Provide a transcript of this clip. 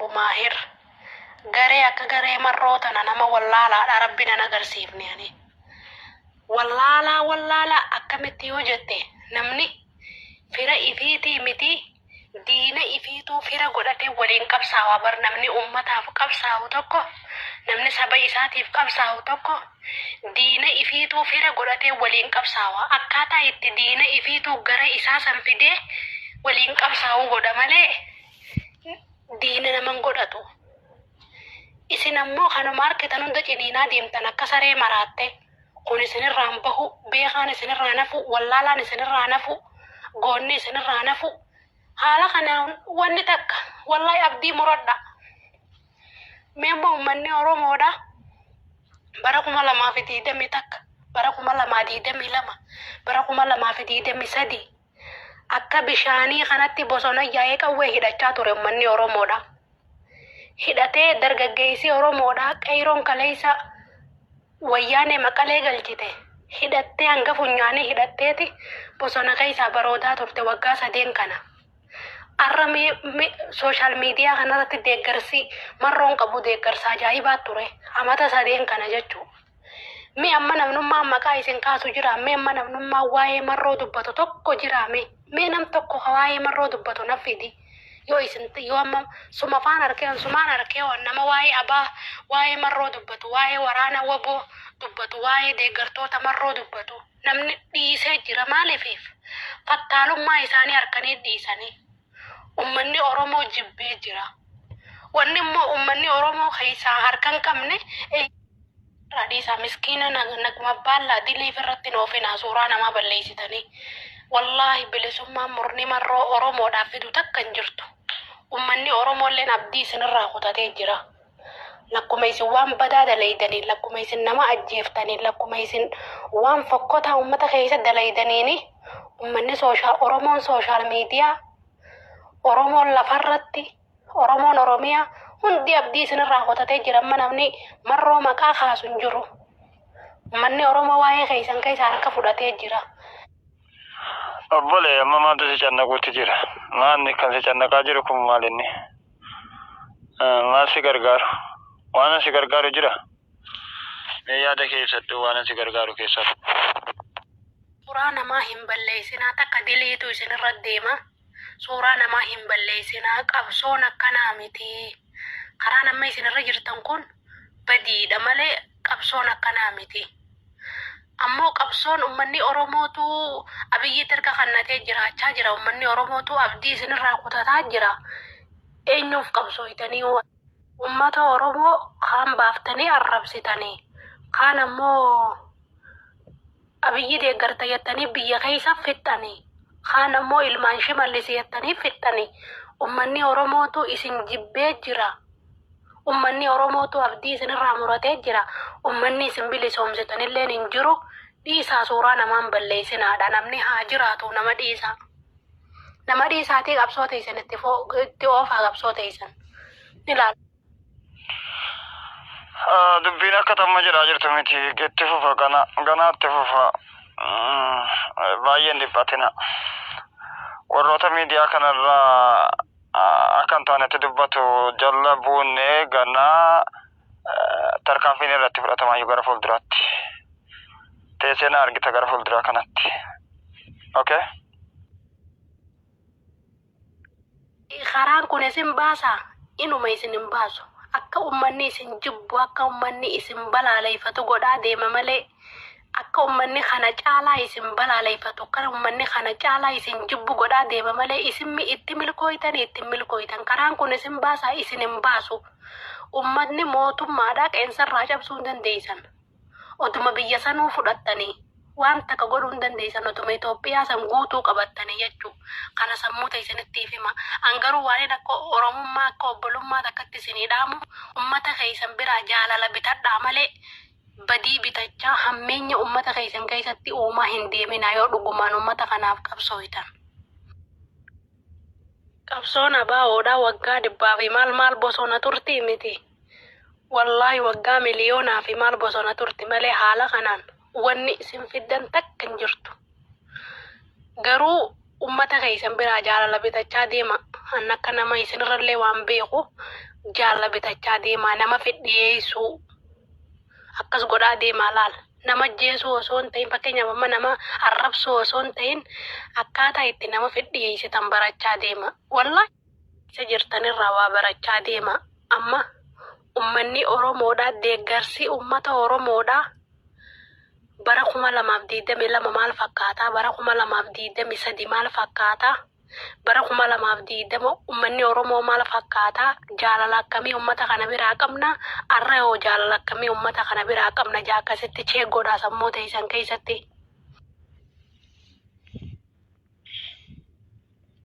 obbo Maahir garee akka garee marrootana nama wallaalaadha rabbina nagarsiifne ani. Wallaalaa akkamitti yoo jette namni fira ifiitii miti diina ifiituu fira godhatee waliin qabsaawaa bar namni ummataaf qabsaa'u tokko namni saba isaatiif qabsaa'u tokko diina ifiituu fira godhatee waliin qabsaawaa akkaataa itti diina ifiituu gara isaa san fidee waliin qabsaa'u godha malee diina naman godhatu. Isin ammoo kanuma harkitan hunda ciniinaa deemtan akka saree maraatte kun isinirraan bahu beekaan isinirraa nafu wallaalaan isinirraa nafu goonni isinirraa nafu haala kanaan wanni takka wallahi abdii muradha. Meemmoo uummanni Oromoodha bara 2021 bara 2022 bara 2023 akka bishaanii kanatti bosona yaa'ee qawwee hidhachaa ture uummanni Oromoodha. Hidhatee dargaggeessi Oromoodha qeeroon kaleessa wayyaanee maqalee galchite hidhattee hanga funyaanii hidhatteeti bosona keessaa baroodaa turte waggaa 3 kana. Arra social media kanarratti deeggarsi marroon qabu deeggarsa ajaa'ibaa ture amata 3 kana jechuu. Mi amma namnummaa maqaa isin kaasu jira mi amma namnummaa waa'ee marroo dubbatu tokko jira mi nam tokko waa'ee marroo dubbatu nafidi. Yoo isin yoo amma suma faan arkeen sumaan arkee nama waa'ee abaa waa'ee marroo dubbatu waa'ee waraana waboo dubbatu waa'ee deeggartoota marroo dubbatu namni dhiisee jira maaliif fattaalummaa isaanii harkanii dhiisanii ummanni Oromoo jibbee jira. Wanni immoo ummanni Oromoo keessaa harkan qabne raadhiisaa miskiina nagma baallaa diliif irratti noofina suuraa nama balleessitanii wallahi bilisummaan murni marroo Oromoodhaaf fidu takka hin jirtu. Ummanni Oromooleen abdii isinirraa kutatee jira. Lakkuma isin waan badaa dalaydanii lakkuma isin nama ajjeeftanii lakkuma isin waan fokkotaa ummata keessa dalaydaniini ummanni Oromoon social media Oromoon lafarratti Oromoon Oromiyaa hundi abdii isinirraa kutatee jira. Amma namni marroo maqaa kaasu hin jiru. Ummanni Oromoo waa'ee keessan keessa harka fudhatee jira. Obbole amma maaltu si cannaquutti jira? Maanni kan si cannaqaa jiru kun maalinni? Maal si gargaaru? Waan si gargaaru jira? Mee yaada keessattuu waan si gargaaru keessatti? Suuraa namaa hin balleessinaa takka diliitu isinirra deema. Suuraa namaa hin balleessinaa qabsoon akkanaa miti. Karaa nama isinirra jirtan kun badiidha malee qabsoon akkanaa miti. Ammoo qabsoon ummanni Oromootu abiyyi erga kannatee jiraachaa jira. Ummanni Oromootu abdii isinirraa kutataa jira. Eenyuuf qabsooytanii ummata Oromoo kaan baaftanii arrabsitanii kaan ammoo abiyyi deeggarta jettanii biyya keessa fixxanii kaan ammoo ilmaan shimallisii jettanii fixxanii ummanni Oromootu isin jibbee jira. Ummanni Oromootu abdii isinirraa muratee jira. Ummanni isin bilisoomsitanillee hin jiru. Dhiisaa suuraa namaan balleessinaadha. Namni haa jiraatu nama dhiisaa. Nama dhiisaatii qabsoo teessan itti oofaa qabsoo teessan. Ni laala. Dubbiin akka tamma jiraa jirtu miti. Itti fufa ganaatti fufa. Baay'een dhiphatina. Warroota miidiyaa kanarraa akkan taanetti dubbatu jalla buunee ganaa tarkaanfiin irratti fudhatamayyuu gara fuulduraatti. Teessee argita gara fuulduraa kanatti. Okay? Karaan kun isin baasaa inuma isin hin baasu. Akka ummanni isin jibbu akka ummanni isin balaaleffatu godhaa deema malee akka ummanni kana caalaa isin balaaleffatu akka ummanni kana caalaa isin jibbu godhaa deema malee isin itti milkooytan karaan kun isin baasaa isin hin baasu. Ummanni mootummaadhaa qeensarraa cabsuu hin dandeessan. Otuma biyya sanuu fudhattanii waan takka godhuu hin dandeessan otuma Itoophiyaa san guutuu qabattanii jechuu kana sammuu teessanitti hima. Angaruu waan akka Oromummaa akka obbolummaa takkatti isinii dhaamu ummata keessan biraa jaalala bitadhaa malee badii bitachaa hammeenya ummata keessan keessatti uumaa hin deemina yoo dhugumaan ummata kanaaf qabsooytan. Qabsoon abaawoodhaa waggaa 100 fi maal bosona turtii miti. Wallahi waggaa miliyoonaa fi maal bosona turti malee haala kanaan wanni isin fiddan takka hin jirtu. Garuu ummata keessan biraa jaalala bitachaa deema. An akka nama isinirrallee waan beeku jaalla bitachaa deemaa nama fedhiyeessuu akkas godhaa deemaa laal nama jeesuu osoo hin ta'in fakkeenyaaf amma nama arrabsuu osoo hin ta'in akkaataa itti nama fedhiyeessitan barachaa deema wallaahi isa jirtanirraa waa barachaa deema amma ummanni Oromoodhaa deeggarsi ummata Oromoodhaa bara 2022 maal fakkaataa bara 2023 maal fakkaataa bara 2020 ummanni Oromoo maal fakkaataa jaalala akkamii ummata kana biraa qabna arra yoo jaalala akkamii ummata kana biraa qabna jaa akkasitti cheeggoodhaa sammuu teessan keessatti